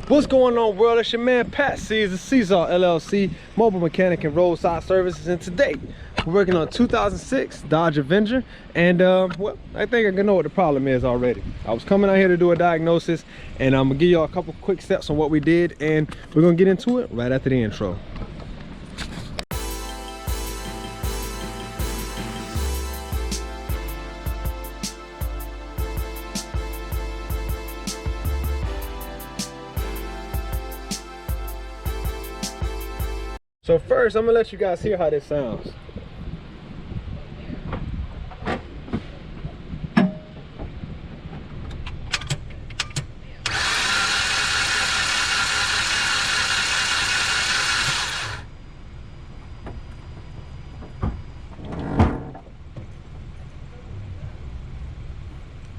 What's going on, world? It's your man Pat Seasall, Seasall LLC, mobile mechanic and roadside services, and today we're working on a 2006 Dodge Avenger. And well, I think I know what the problem is already. I was coming out here to do a diagnosis, and I'm gonna give y'all a couple quick steps on what we did, and we're gonna get into it right after the intro. So first, I'm gonna let you guys hear how this sounds.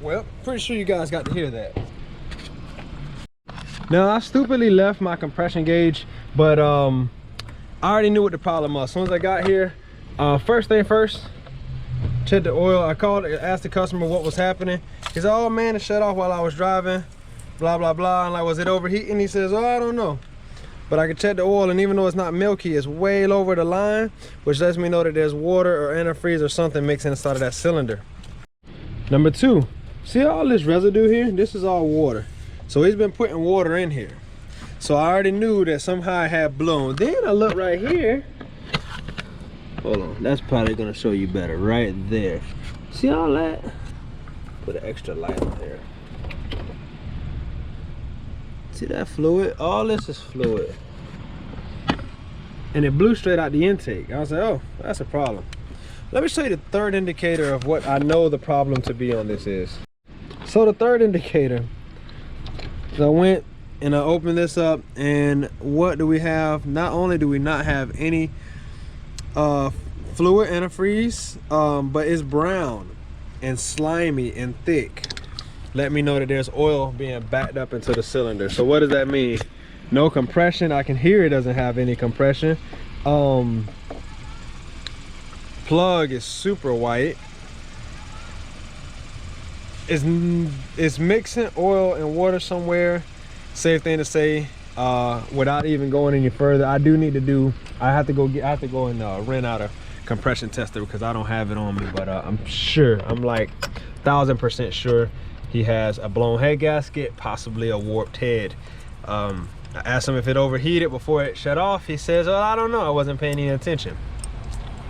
Well, pretty sure you guys got to hear that. Now, I stupidly left my compression gauge, but I already knew what the problem was. As soon as I got here, first thing first, check the oil. I called, asked the customer what was happening. He said, oh man, it shut off while I was driving, blah, blah, blah. And like, was it overheating? He says, oh, I don't know. But I could check the oil, and even though it's not milky, it's way over the line, which lets me know that there's water or antifreeze or something mixed inside of that cylinder. Number two, see all this residue here? This is all water. So he's been putting water in here. So I already knew that somehow it had blown. Then I look right here. Hold on, that's probably gonna show you better right there. See all that? Put an extra light on there. See that fluid? All this is fluid. And it blew straight out the intake. I was like, oh, that's a problem. Let me show you the third indicator of what I know the problem to be on this is. So the third indicator, I went and I opened this up, and what do we have? Not only do we not have any fluid antifreeze, but it's brown and slimy and thick. Let me know that there's oil being backed up into the cylinder. So what does that mean? No compression. I can hear it doesn't have any compression. Plug is super white. It's mixing oil and water somewhere. Safe thing to say, without even going any further. I have to go and rent out a compression tester because I don't have it on me, but I'm like 1000% sure he has a blown head gasket, possibly a warped head. I asked him if it overheated before it shut off. He says, oh, I don't know, I wasn't paying any attention.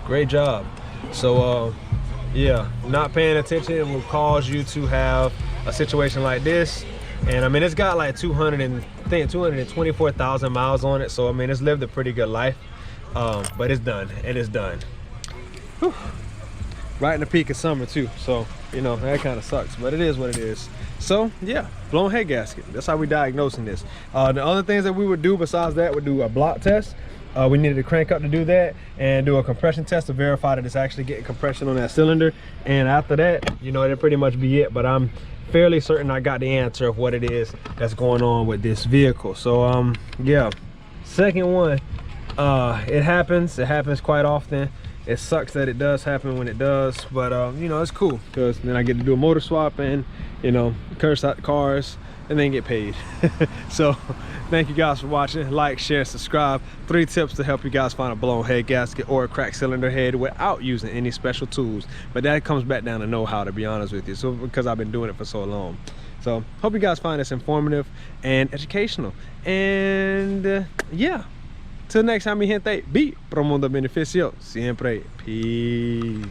Great job. So yeah, not paying attention will cause you to have a situation like this. And I mean, it's got like 224,000 miles on it. So I mean, it's lived a pretty good life, but it's done, and it's done. Whew. Right in the peak of summer too. So, you know, that kind of sucks, but it is what it is. So yeah, blown head gasket. That's how we diagnosing this. The other things that we would do besides that would do a block test. We needed to crank up to do that, and do a compression test to verify that it's actually getting compression on that cylinder. And after that, you know, it'll pretty much be it. But I'm fairly certain I got the answer of what it is that's going on with this vehicle. So yeah, second one, it happens quite often. It sucks that it does happen when it does, but you know, it's cool because then I get to do a motor swap and, you know, curse out the cars and then get paid. So thank you guys for watching. Like, share, subscribe. 3 tips to help you guys find a blown head gasket or a cracked cylinder head without using any special tools. But that comes back down to know-how, to be honest with you, so because I've been doing it for so long. So hope you guys find this informative and educational. And yeah, till next time, mi gente, be pro mundo beneficio siempre. Peace.